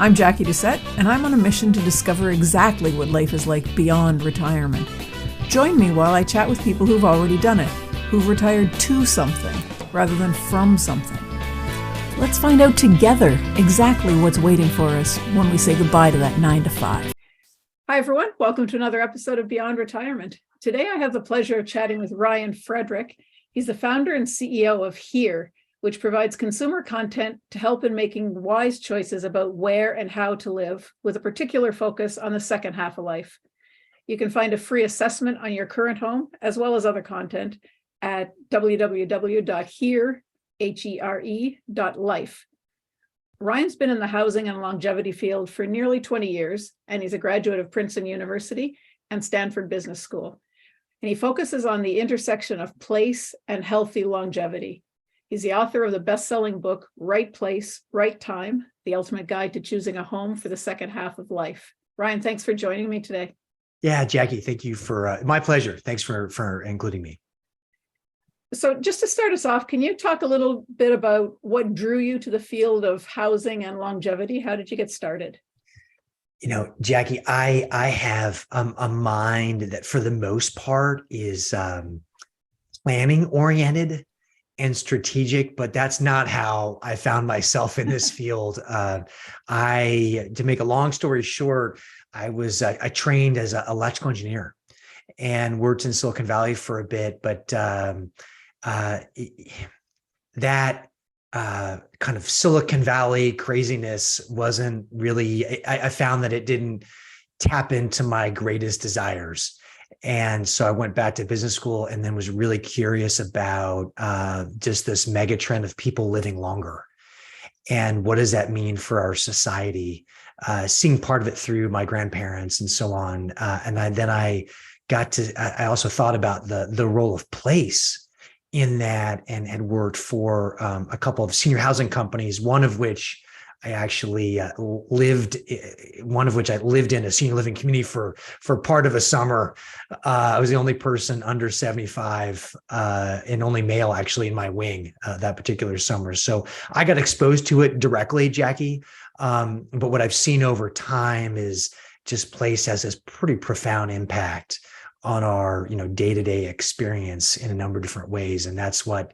I'm Jackie Doucette, and I'm on a mission to discover exactly what life is like beyond retirement. Join me while I chat with people who've already done it, who've retired to something rather than from something. Let's find out together exactly what's waiting for us when we say goodbye to that 9 to 5. Hi, everyone. Welcome to another episode of Beyond Retirement. Today, I have the pleasure of chatting with Frederick. He's the founder and CEO of Here, which provides consumer content to help in making wise choices about where and how to live, with a particular focus on the second half of life. You can find a free assessment on your current home, as well as other content, at www.here.life. Ryan's been in the housing and longevity field for nearly 20 years, and he's a graduate of Princeton University and Stanford Business School. And he focuses on the intersection of place and healthy longevity. He's the author of the best-selling book, Right Place, Right Time, The Ultimate Guide to Choosing a Home for the Second Half of Life. Ryan, thanks for joining me today. Yeah, Jackie, thank you for, my pleasure. Thanks for including me. So just to start us off, can you talk a little bit about what drew you to the field of housing and longevity? How did you get started? You know, Jackie, I have a mind that for the most part is planning oriented and strategic, but that's not how I found myself in this field. To make a long story short, I trained as an electrical engineer and worked in Silicon Valley for a bit, but that kind of Silicon Valley craziness wasn't really, I found that it didn't tap into my greatest desires. And so I went back to business school and then was really curious about just this mega trend of people living longer. And what does that mean for our society? Seeing part of it through my grandparents and so on. I also thought about the role of place in that, and had worked for a couple of senior housing companies, one of which I actually lived in a senior living community for part of a summer. I was the only person under 75 and only male actually in my wing that particular summer. So I got exposed to it directly, Jackie. But what I've seen over time is just place has this pretty profound impact on our, day-to-day experience in a number of different ways. And that's what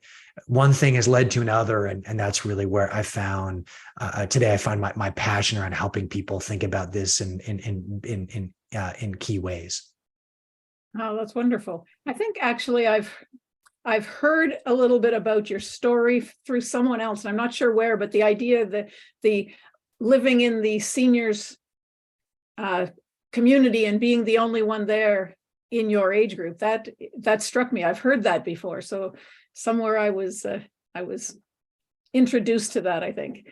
one thing has led to another. And that's really where I found today, I find my passion around helping people think about this in key ways. Oh, that's wonderful. I think actually I've heard a little bit about your story through someone else. I'm not sure where, but the idea that the living in the seniors community and being the only one there in your age group, that struck me. I've heard that before. So somewhere I was introduced to that, I think.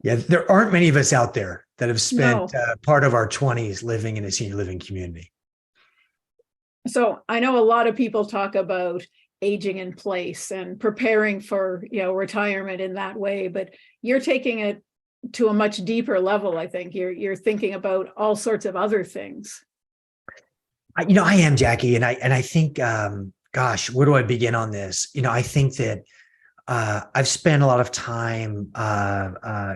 Yeah, there aren't many of us out there that have spent part of our 20s living in a senior living community. So I know a lot of people talk about aging in place and preparing for, retirement in that way, but you're taking it to a much deeper level. I think you're thinking about all sorts of other things. I am, Jackie, and I think, gosh, where do I begin on this? I think that I've spent a lot of time,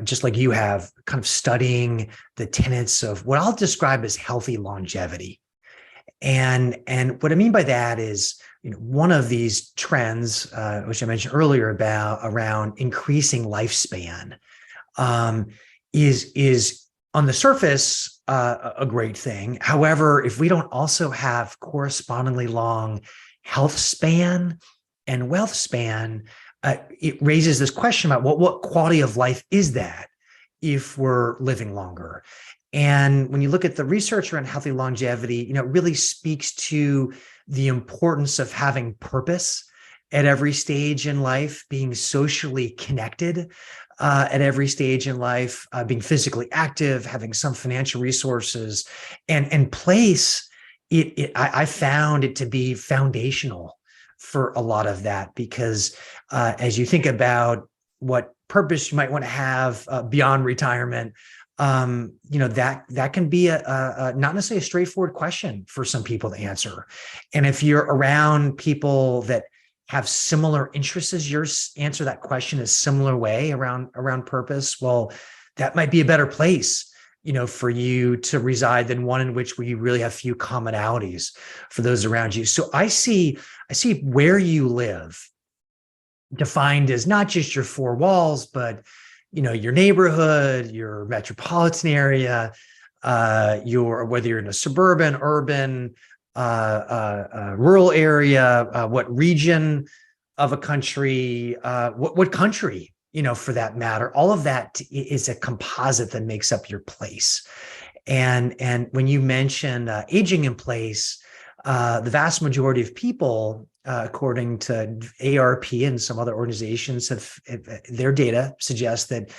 just like you have, kind of studying the tenets of what I'll describe as healthy longevity. And what I mean by that is, one of these trends, which I mentioned earlier around increasing lifespan, is on the surface a great thing. However, if we don't also have correspondingly long health span and wealth span, it raises this question about what quality of life is that if we're living longer. And when you look at the research around healthy longevity, it really speaks to the importance of having purpose at every stage in life, being socially connected at every stage in life, being physically active, having some financial resources, and place. I found it to be foundational for a lot of that, because as you think about what purpose you might want to have beyond retirement, that can be a not necessarily a straightforward question for some people to answer. And if you're around people that have similar interests as yours, answer that question a similar way around purpose, well, that might be a better place for you to reside than one in which we really have few commonalities for those around you. So I see where you live defined as not just your four walls, but your neighborhood, your metropolitan area, whether you're in a suburban, urban, rural area, what region of a country, what country, for that matter. All of that is a composite that makes up your place. And when you mention aging in place, the vast majority of people, according to ARP and some other organizations, their data suggests that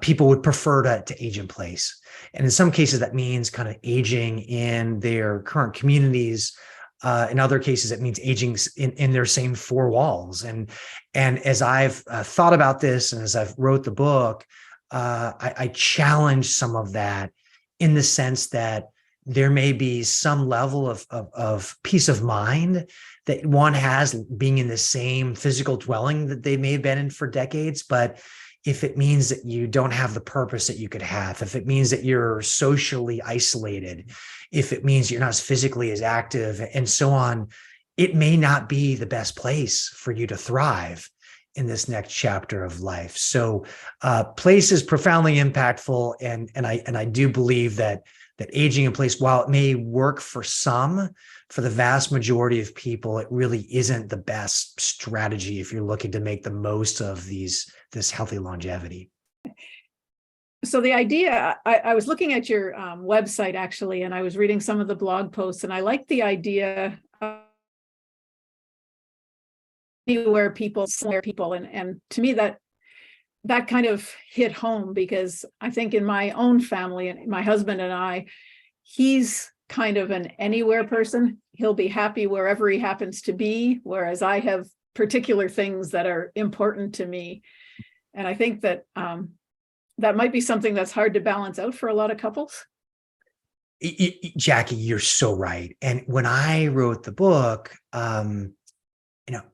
people would prefer to age in place. And in some cases, that means kind of aging in their current communities. In other cases, it means aging in their same four walls. And as I've thought about this and as I've wrote the book, I challenge some of that in the sense that there may be some level of peace of mind that one has being in the same physical dwelling that they may have been in for decades. But if it means that you don't have the purpose that you could have, if it means that you're socially isolated, if it means you're not physically as active and so on, it may not be the best place for you to thrive in this next chapter of life. So place is profoundly impactful. And I do believe that aging in place, while it may work for some, for the vast majority of people, it really isn't the best strategy if you're looking to make the most of this healthy longevity. So the idea, I was looking at your website actually, and I was reading some of the blog posts, and I like the idea of anywhere people, and to me that kind of hit home, because I think in my own family, and my husband and I, he's kind of an anywhere person. He'll be happy wherever he happens to be, whereas I have particular things that are important to me. And I think that that might be something that's hard to balance out for a lot of couples. Jackie, you're so right. And when I wrote the book,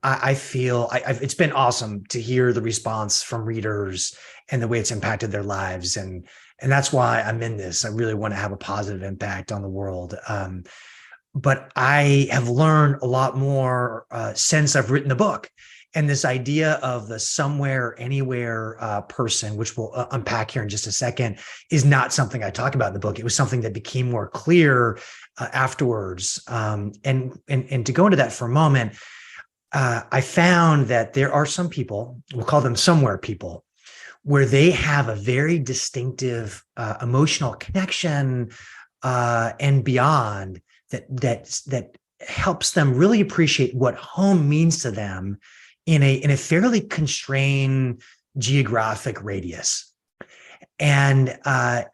I feel it's been awesome to hear the response from readers and the way it's impacted their lives. And that's why I'm in this. I really want to have a positive impact on the world. But I have learned a lot more since I've written the book. And this idea of the somewhere, anywhere person, which we'll unpack here in just a second, is not something I talk about in the book. It was something that became more clear afterwards. And to go into that for a moment, I found that there are some people, we'll call them somewhere people, where they have a very distinctive emotional connection and beyond that helps them really appreciate what home means to them in a fairly constrained geographic radius. And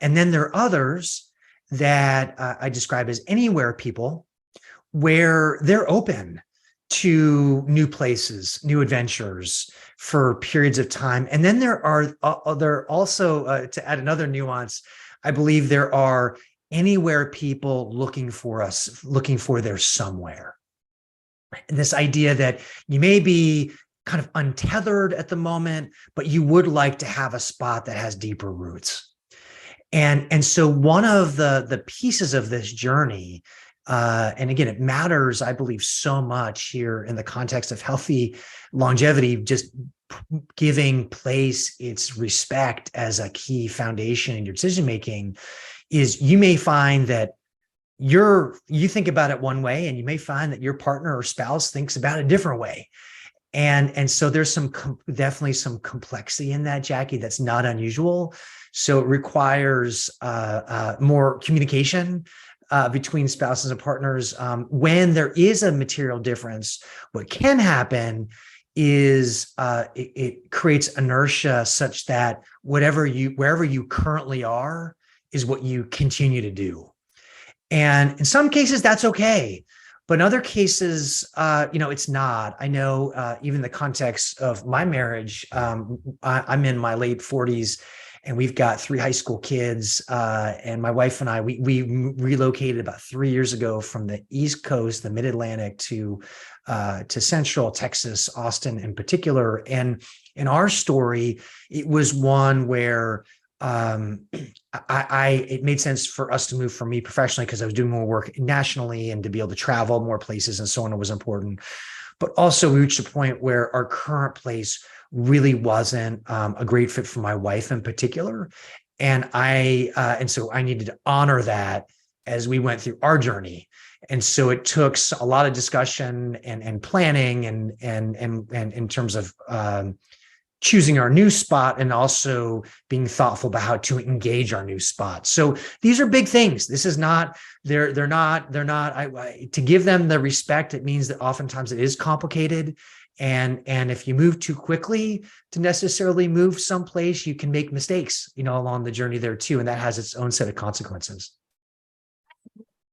then there are others that I describe as anywhere people, where they're open to new places, new adventures for periods of time. And then there are also, to add another nuance, I believe there are anywhere people looking for their somewhere. And this idea that you may be kind of untethered at the moment, but you would like to have a spot that has deeper roots. And so one of the pieces of this journey, and again, it matters, I believe, so much here in the context of healthy longevity, just giving place its respect as a key foundation in your decision-making, is you may find that you think about it one way, and you may find that your partner or spouse thinks about it a different way. And so there's definitely some complexity in that, Jackie, that's not unusual. So it requires more communication between spouses and partners. When there is a material difference, what can happen is it creates inertia such that wherever you currently are is what you continue to do. And in some cases, that's okay. But in other cases, it's not. I know even the context of my marriage, I'm in my late 40s, and we've got 3 high school kids. And my wife and I, we relocated about 3 years ago from the East Coast, the Mid-Atlantic, to Central Texas, Austin in particular. And in our story, it was one where it made sense for us to move for me professionally because I was doing more work nationally, and to be able to travel more places and so on was important. But also we reached a point where our current place really wasn't a great fit for my wife in particular. And so I needed to honor that as we went through our journey. And so it took a lot of discussion and planning and in terms of choosing our new spot, and also being thoughtful about how to engage our new spot. So these are big things. This is not, they're not, to give them the respect, it means that oftentimes it is complicated. And if you move too quickly to necessarily move someplace, you can make mistakes, along the journey there too. And that has its own set of consequences.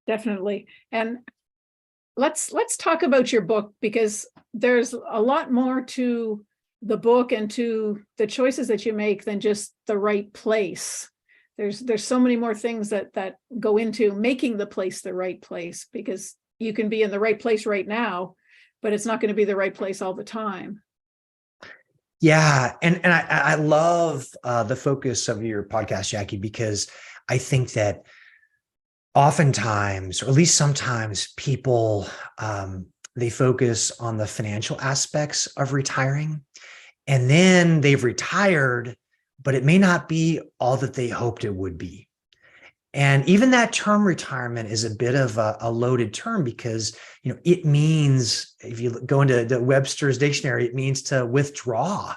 Definitely. And let's talk about your book, because there's a lot more to the book and to the choices that you make than just the right place. There's so many more things that go into making the place the right place, because you can be in the right place right now, but it's not going to be the right place all the time. Yeah. And I love the focus of your podcast, Jackie, because I think that oftentimes, or at least sometimes, people, they focus on the financial aspects of retiring, and then they've retired, but it may not be all that they hoped it would be. And even that term retirement is a bit of a loaded term, because it means, if you go into the Webster's dictionary, it means to withdraw,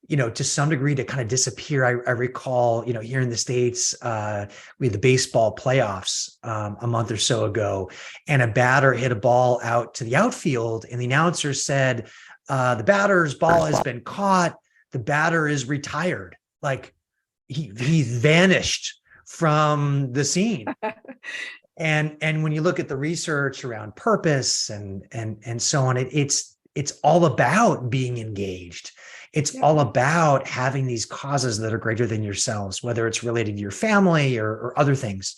to some degree, to kind of disappear. I recall, here in the States, we had the baseball playoffs a month or so ago, and a batter hit a ball out to the outfield, and the announcer said, the batter's ball has been caught. The batter is retired. Like he vanished from the scene. And when you look at the research around purpose and so on, it's all about being engaged. It's all about having these causes that are greater than yourselves, whether it's related to your family or other things.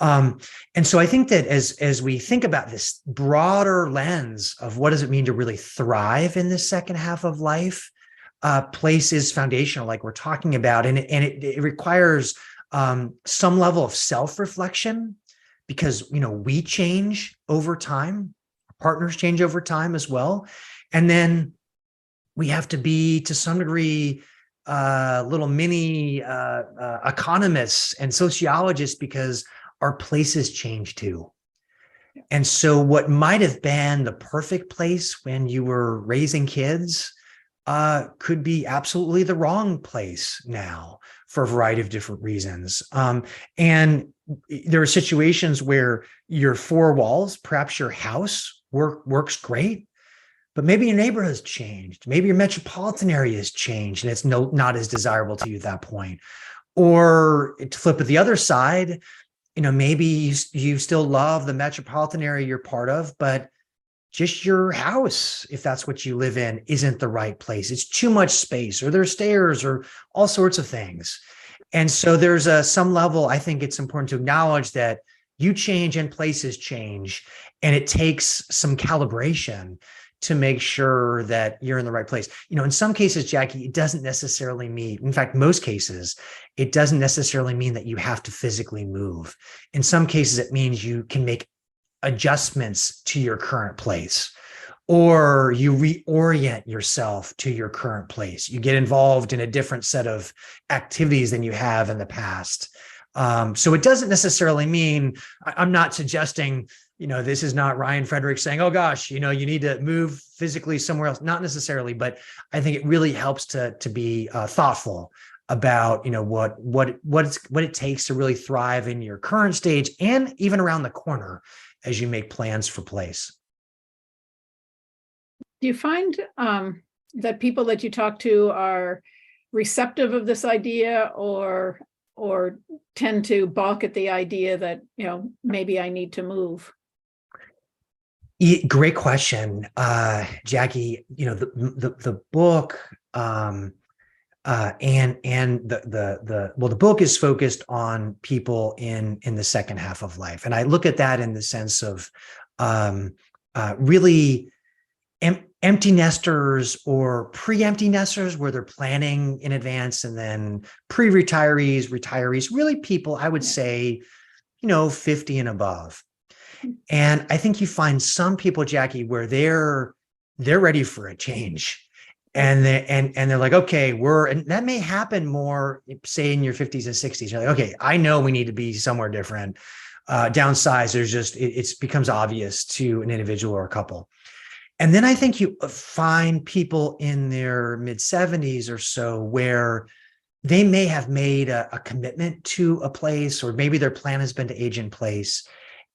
And so I think that as we think about this broader lens of what does it mean to really thrive in the second half of life, place is foundational, like we're talking about, and it requires some level of self-reflection, because we change over time, partners change over time as well, and then we have to be, to some degree, little mini economists and sociologists, because our places change too. And so what might have been the perfect place when you were raising kids could be absolutely the wrong place now, for a variety of different reasons. And there are situations where your four walls, perhaps your house, works great, but maybe your neighborhood has changed. Maybe your metropolitan area has changed, and it's not as desirable to you at that point. Or to flip it the other side, maybe you still love the metropolitan area you're part of, but just your house, if that's what you live in, isn't the right place. It's too much space, or there's stairs, or all sorts of things. And so there's some level, I think it's important to acknowledge that you change and places change, and it takes some calibration to make sure that you're in the right place. In some cases, Jackie, it doesn't necessarily mean, in fact, most cases, it doesn't necessarily mean that you have to physically move. In some cases, it means you can make adjustments to your current place, or you reorient yourself to your current place. You get involved in a different set of activities than you have in the past. So it doesn't necessarily mean, I'm not suggesting, this is not Ryan Frederick saying, oh gosh, you need to move physically somewhere else. Not necessarily, but I think it really helps to be thoughtful about, what it takes to really thrive in your current stage, and even around the corner as you make plans for place. Do you find that people that you talk to are receptive of this idea, or tend to balk at the idea that, maybe I need to move? Great question, Jackie. The book and the book is focused on people in the second half of life, and I look at that in the sense of really empty nesters or pre-empty nesters where they're planning in advance, and then pre-retirees, retirees, really people, I would say, 50 and above. And I think you find some people, Jackie, where they're ready for a change. And they're like, okay, and that may happen more, say in your 50s and 60s. You're like, okay, I know we need to be somewhere different. Downsize, it becomes obvious to an individual or a couple. And then I think you find people in their mid 70s or so where they may have made a commitment to a place, or maybe their plan has been to age in place.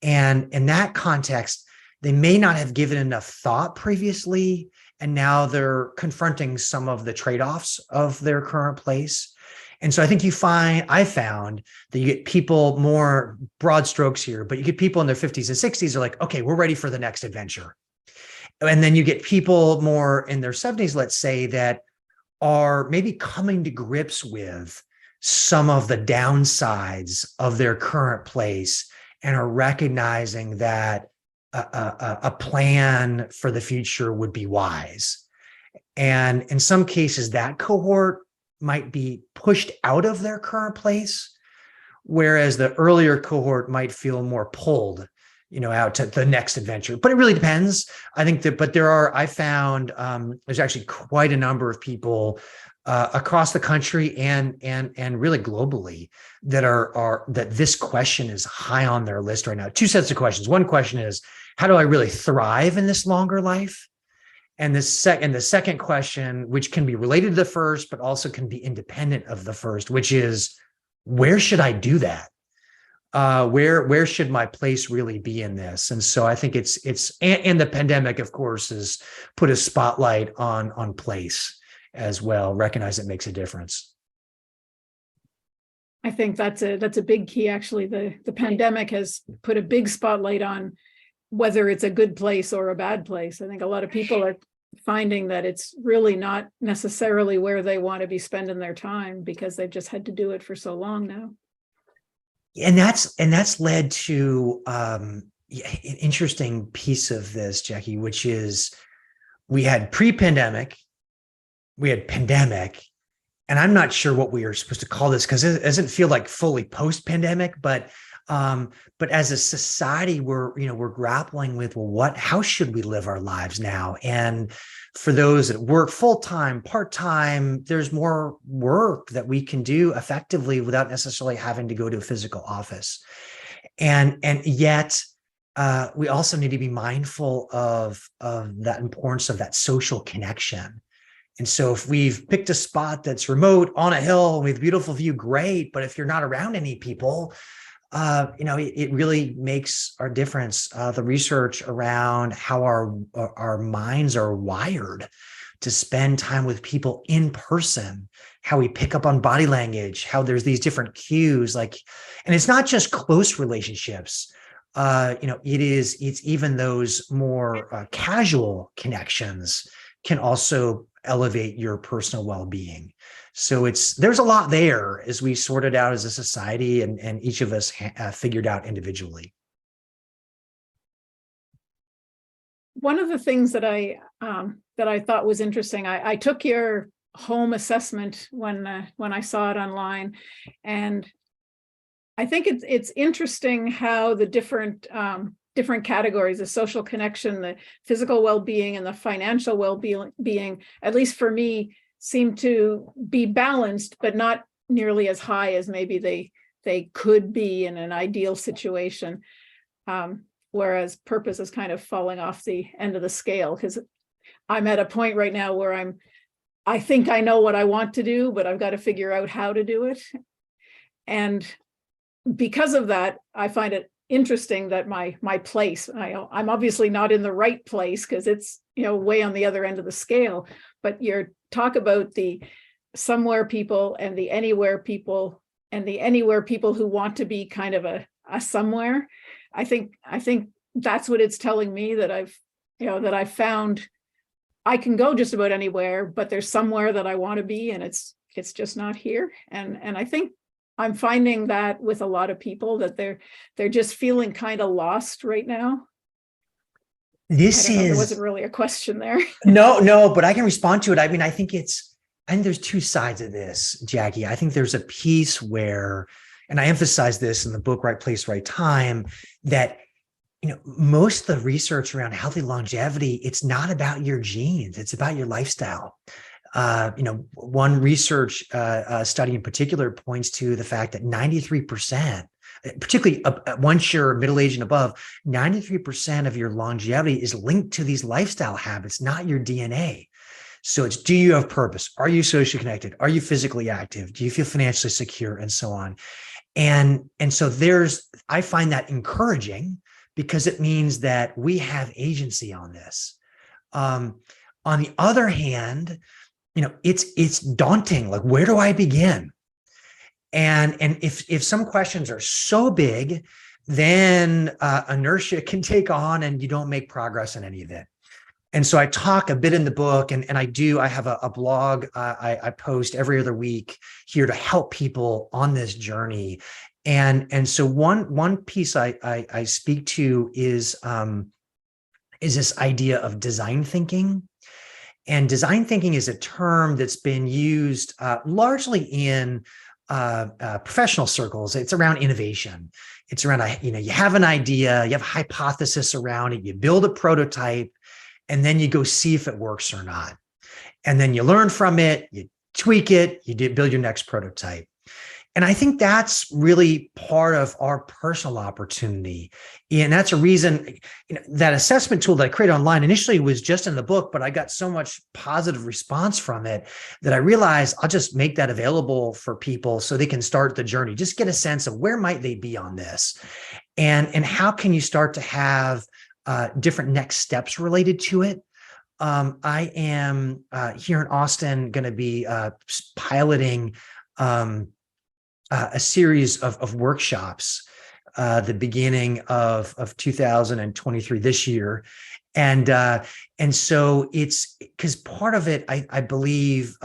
And in that context, they may not have given enough thought previously, and now they're confronting some of the trade-offs of their current place. And so I think I found that you get people, more broad strokes here, but you get people in their 50s and 60s are like, okay, we're ready for the next adventure. And then you get people more in their 70s, let's say, that are maybe coming to grips with some of the downsides of their current place and are recognizing that a plan for the future would be wise. And in some cases, that cohort might be pushed out of their current place, whereas the earlier cohort might feel more pulled, out to the next adventure. But it really depends. I think but I found there's actually quite a number of people across the country and really globally that that this question is high on their list right now. Two sets of questions. One question is, how do I really thrive in this longer life? And the second question, which can be related to the first, but also can be independent of the first, which is, where should I do that? Where should my place really be in this? And so I think and the pandemic, of course, has put a spotlight on place as well. Recognize it makes a difference. I think that's a big key. Actually, the pandemic has put a big spotlight on whether it's a good place or a bad place. I think a lot of people are finding that it's really not necessarily where they want to be spending their time, because they've just had to do it for so long now. And that's led to an interesting piece of this, Jackie, which is we had pre-pandemic, we had pandemic, and I'm not sure what we are supposed to call this because it doesn't feel like fully post-pandemic, but as a society, we're grappling with, well, how should we live our lives now? And for those that work full-time, part-time, there's more work that we can do effectively without necessarily having to go to a physical office. And yet we also need to be mindful of that importance of that social connection. And so if we've picked a spot that's remote on a hill with a beautiful view, great. But if you're not around any people, it really makes our difference. The research around how our minds are wired to spend time with people in person, how we pick up on body language, how there's these different cues, and it's not just close relationships. It's even those more casual connections can also elevate your personal well-being. So there's a lot there as we sort it out as a society, and each of us figured out individually. One of the things that I thought was interesting, I took your home assessment when I saw it online, and I think it's interesting how the different categories, the social connection, the physical well-being, and the financial well-being, at least for me, seem to be balanced, but not nearly as high as maybe they could be in an ideal situation. Whereas purpose is kind of falling off the end of the scale, because I'm at a point right now where I think I know what I want to do, but I've got to figure out how to do it. And because of that, I find it interesting that my place, I'm obviously not in the right place because it's way on the other end of the scale, but your talk about the somewhere people and the anywhere people, and the anywhere people who want to be kind of a somewhere, I think that's what it's telling me, that I've found I can go just about anywhere, but there's somewhere that I want to be, and it's just not here. And I think I'm finding that with a lot of people, that they're just feeling kind of lost right now. I This don't know. There wasn't is really a question there. no, but I can respond to it. I mean, I think there's two sides of this, Jackie. I think there's a piece where, and I emphasize this in the book, Right Place, Right Time, that most of the research around healthy longevity, it's not about your genes, it's about your lifestyle. One research study in particular points to the fact that 93%, particularly once you're middle age and above, 93% of your longevity is linked to these lifestyle habits, not your DNA. So it's, do you have purpose? Are you socially connected? Are you physically active? Do you feel financially secure, and so on? And so I find that encouraging because it means that we have agency on this. On the other hand, it's daunting. Like, where do I begin? And if some questions are so big, then inertia can take on and you don't make progress in any of it. And so I talk a bit in the book, and I have a blog I post every other week here to help people on this journey. And so one piece I speak to is this idea of design thinking. And design thinking is a term that's been used largely in professional circles. It's around innovation. It's around, you have an idea, you have a hypothesis around it, you build a prototype, and then you go see if it works or not. And then you learn from it, you tweak it, build your next prototype. And I think that's really part of our personal opportunity. And that's a reason, that assessment tool that I created online initially was just in the book, but I got so much positive response from it that I realized I'll just make that available for people so they can start the journey, just get a sense of where might they be on this, and how can you start to have different next steps related to it. I am here in Austin going to be piloting a series of workshops the beginning of 2023 this year. And so it's because part of it, I believe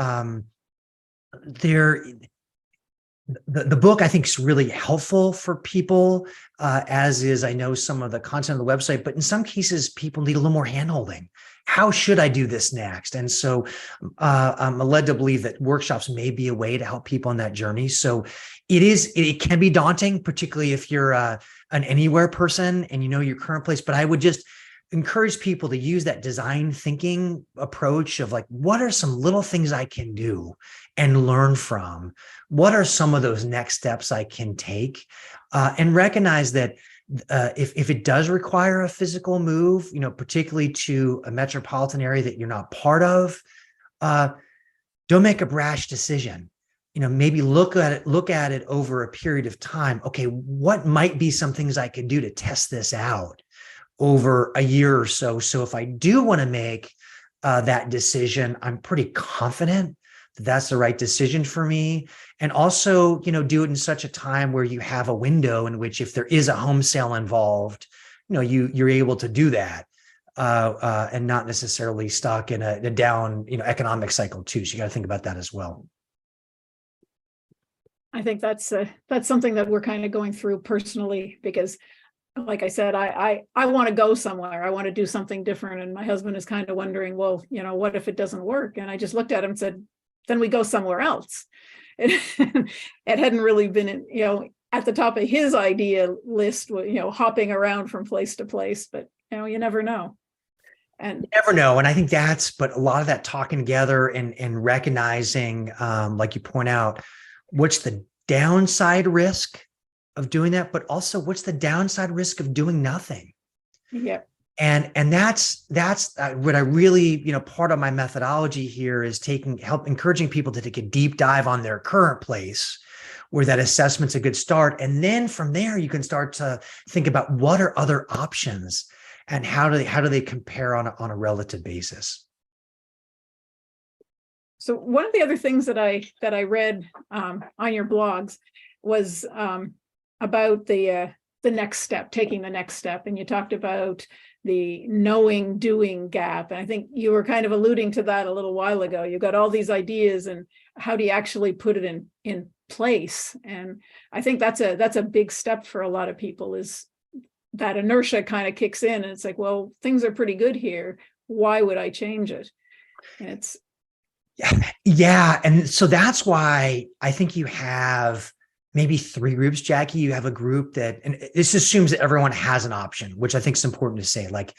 the book I think is really helpful for people, as is, I know, some of the content of the website, but in some cases people need a little more handholding. How should I do this next? And so I'm led to believe that workshops may be a way to help people on that journey. So it can be daunting, particularly if you're an anywhere person and you know your current place, but I would just encourage people to use that design thinking approach of like, what are some little things I can do and learn from? What are some of those next steps I can take? And recognize that if it does require a physical move, particularly to a metropolitan area that you're not part of, don't make a brash decision. Maybe look at it over a period of time. Okay, what might be some things I could do to test this out over a year or so? So if I do want to make that decision, I'm pretty confident that that's the right decision for me. And also, do it in such a time where you have a window in which, if there is a home sale involved, you're able to do that, and not necessarily stuck in a down, economic cycle too. So you got to think about that as well. I think that's something that we're kind of going through personally, because like I said, I want to go somewhere. I want to do something different. And my husband is kind of wondering, well, what if it doesn't work? And I just looked at him and said, then we go somewhere else. It hadn't really been, at the top of his idea list, hopping around from place to place, but you never know. And you never know. And I think but a lot of that talking together and recognizing, like you point out, what's the downside risk of doing that, but also what's the downside risk of doing nothing? Yeah. And that's what I really, part of my methodology here is encouraging people to take a deep dive on their current place, where that assessment's a good start. And then from there, you can start to think about what are other options and how do they compare on a relative basis. So one of the other things that I read on your blogs was about the next step, taking the next step. And you talked about the knowing doing gap. And I think you were kind of alluding to that a little while ago. You got all these ideas, and how do you actually put it in place? And I think that's a big step for a lot of people, is that inertia kind of kicks in, and it's like, well, things are pretty good here. Why would I change it? And it's Yeah. And so that's why I think you have maybe three groups, Jackie. You have a group that, and this assumes that everyone has an option, which I think is important to say. Like,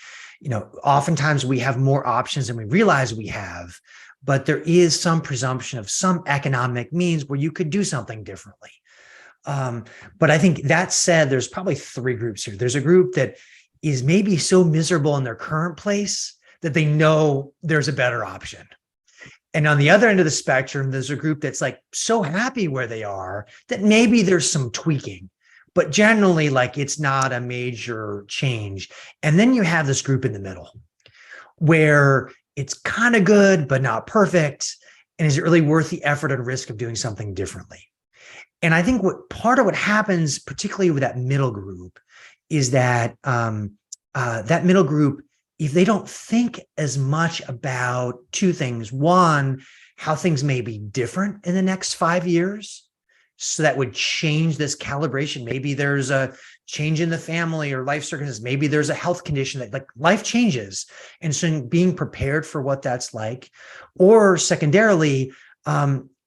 oftentimes we have more options than we realize we have, but there is some presumption of some economic means where you could do something differently. But I think that said, there's probably three groups here. There's a group that is maybe so miserable in their current place that they know there's a better option. And on the other end of the spectrum, there's a group that's like so happy where they are that maybe there's some tweaking, but generally like it's not a major change. And then you have this group in the middle where it's kind of good, but not perfect. And is it really worth the effort and risk of doing something differently? And I think part of what happens, particularly with that middle group, is that that middle group, if they don't think as much about two things: one, how things may be different in the next 5 years, so that would change this calibration. Maybe there's a change in the family or life circumstances. Maybe there's a health condition that, like, life changes. And so being prepared for what that's like. Or secondarily,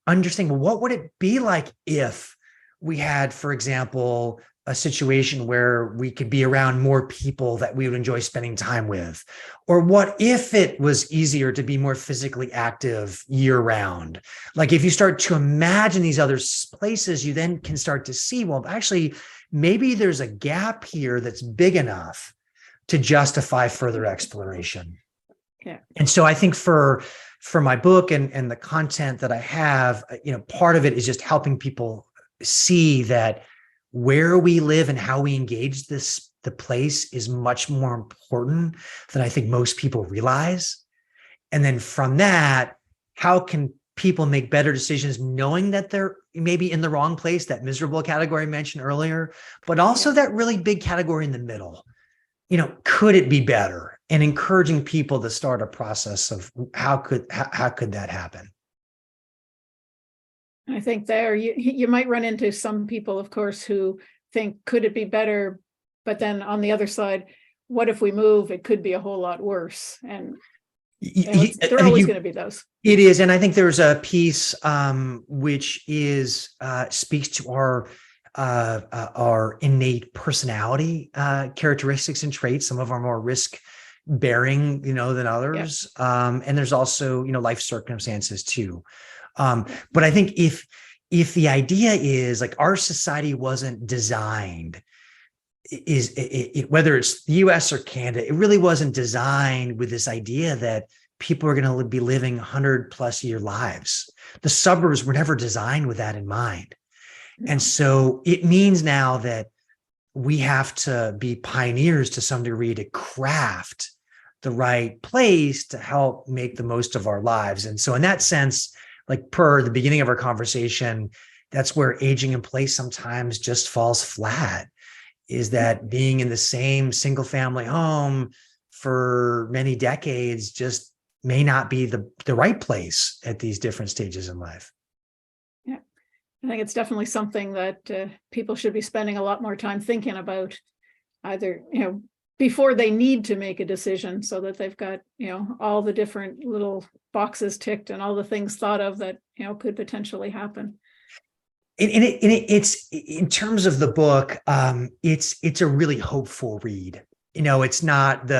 understanding, well, what would it be like if we had, for example, a situation where we could be around more people that we would enjoy spending time with? Or what if it was easier to be more physically active year round? Like, if you start to imagine these other places, you then can start to see, well, actually, maybe there's a gap here that's big enough to justify further exploration. Yeah. And so I think for my book and the content that I have, part of it is just helping people see that where we live and how we engage the place is much more important than I think most people realize. And then from that, how can people make better decisions knowing that they're maybe in the wrong place, that miserable category I mentioned earlier, but also that really big category in the middle? Could it be better? And encouraging people to start a process of how could that happen? I think there you might run into some people, of course, who think, could it be better? But then on the other side, what if we move? It could be a whole lot worse. And there are always going to be those. It is. And I think there's a piece which is speaks to our innate personality characteristics and traits. Some of our more risk bearing, than others. Yeah. And there's also, life circumstances too. But I think if the idea is like our society wasn't designed, whether it's the US or Canada, it really wasn't designed with this idea that people are going to be living 100+ year lives. The suburbs were never designed with that in mind. And so it means now that we have to be pioneers to some degree to craft the right place to help make the most of our lives. And so in that sense, like per the beginning of our conversation, that's where aging in place sometimes just falls flat, is that being in the same single family home for many decades just may not be the right place at these different stages in life. Yeah, I think it's definitely something that people should be spending a lot more time thinking about, either, before they need to make a decision, so that they've got, all the different little boxes ticked and all the things thought of that, could potentially happen. It's in terms of the book, it's a really hopeful read. It's not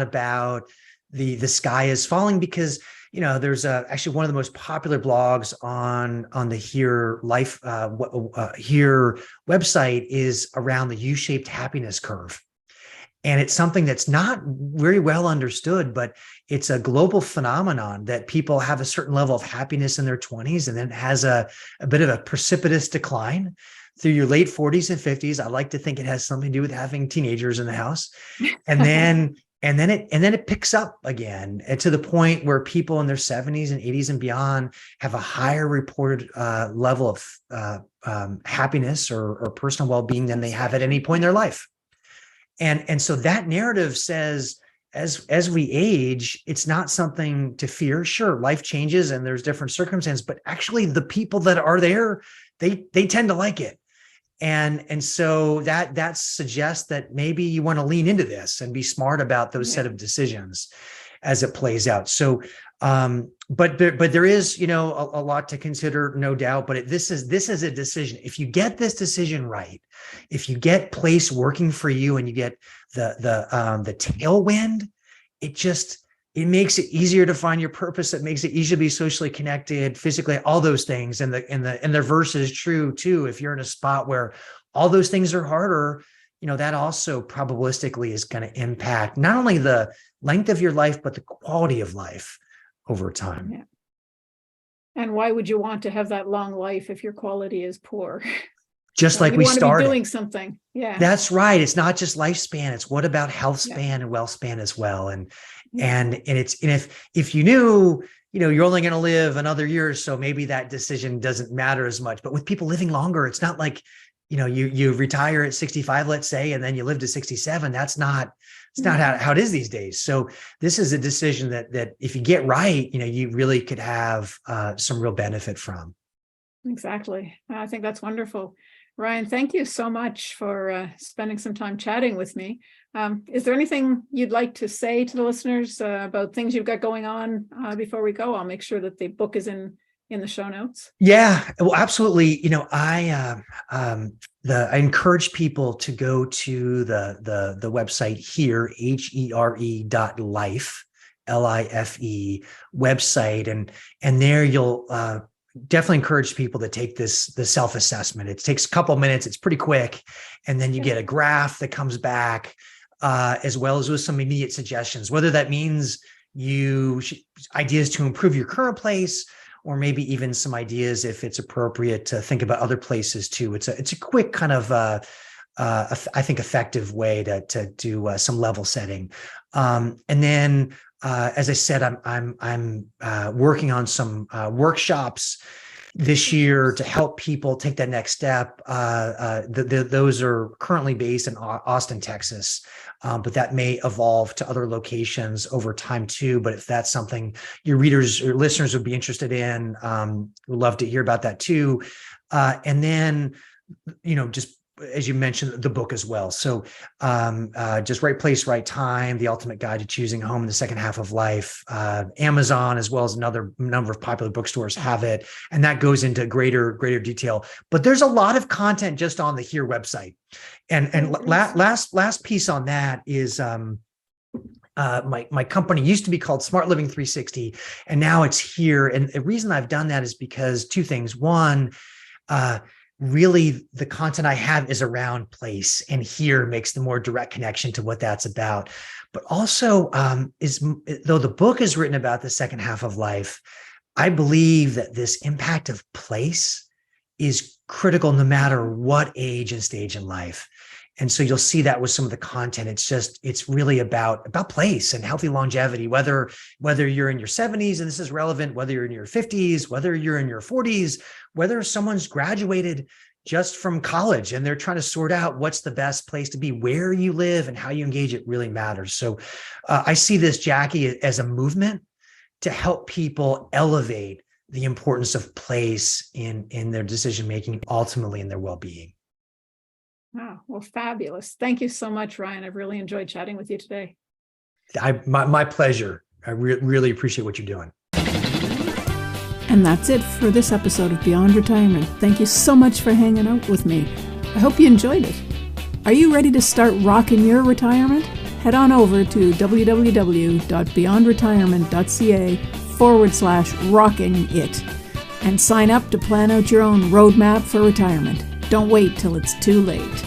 about the sky is falling, because there's actually one of the most popular blogs on the Here Life Here website is around the U-shaped happiness curve. And it's something that's not very well understood, but it's a global phenomenon that people have a certain level of happiness in their 20s, and then it has a bit of a precipitous decline through your late 40s and 50s. I like to think it has something to do with having teenagers in the house. And then it picks up again, and to the point where people in their 70s and 80s and beyond have a higher reported level of happiness or personal well-being than they have at any point in their life. And so that narrative says, as we age, it's not something to fear. Sure, life changes and there's different circumstances, but actually the people that are there, they tend to like it. And so that suggests that maybe you want to lean into this and be smart about those set of decisions as it plays out. So, but there is, a lot to consider, no doubt. But this is a decision. If you get this decision right, if you get place working for you, and you get the tailwind, it makes it easier to find your purpose. It makes it easier to be socially connected, physically, all those things. And the verse is true too. If you're in a spot where all those things are harder, that also probabilistically is going to impact not only the length of your life, but the quality of life over time. Yeah. And why would you want to have that long life if your quality is poor? Just like we started. You want to be doing something. Yeah. That's right. It's not just lifespan. It's what about health span and wealth span as well. And if you knew, you're only going to live another year or so, maybe that decision doesn't matter as much. But with people living longer, it's not like, you retire at 65, let's say, and then you live to 67. It's not how it is these days. So this is a decision that if you get right, you really could have some real benefit from. Exactly. I think that's wonderful. Ryan, thank you so much for spending some time chatting with me. Is there anything you'd like to say to the listeners about things you've got going on before we go? I'll make sure that the book is in the show notes. Yeah, well, absolutely. I encourage people to go to the website here, here.life, LIFE website, and there you'll definitely encourage people to take the self-assessment. It takes a couple of minutes. It's pretty quick. And then you get a graph that comes back, as well as with some immediate suggestions, whether that means ideas to improve your current place, or maybe even some ideas if it's appropriate to think about other places too. It's a quick kind of, I think, effective way to do some level setting. And then, as I said, I'm working on some workshops this year to help people take that next step. Those are currently based in Austin, Texas, but that may evolve to other locations over time too. But if that's something your readers or listeners would be interested in, we'd love to hear about that too. And then, just as you mentioned, the book as well. So just Right Place, Right Time, The Ultimate Guide to Choosing a Home in the Second Half of Life. Amazon, as well as another number of popular bookstores, have it. And that goes into greater detail. But there's a lot of content just on the Here website. And last piece on that is my company used to be called Smart Living 360, and now it's Here. And the reason I've done that is because two things. One, really the content I have is around place, and Here makes the more direct connection to what that's about. But also, though the book is written about the second half of life, I believe that this impact of place is critical no matter what age and stage in life. And so you'll see that with some of the content. It's really about place and healthy longevity, whether you're in your 70s and this is relevant, whether you're in your 50s, whether you're in your 40s, whether someone's graduated just from college and they're trying to sort out what's the best place to be, where you live and how you engage, it really matters. So I see this, Jackie, as a movement to help people elevate the importance of place in their decision-making, ultimately in their well-being. Wow. Well, fabulous. Thank you so much, Ryan. I've really enjoyed chatting with you today. My pleasure. I really appreciate what you're doing. And that's it for this episode of Beyond Retirement. Thank you so much for hanging out with me. I hope you enjoyed it. Are you ready to start rocking your retirement? Head on over to www.beyondretirement.ca/rocking it and sign up to plan out your own roadmap for retirement. Don't wait till it's too late.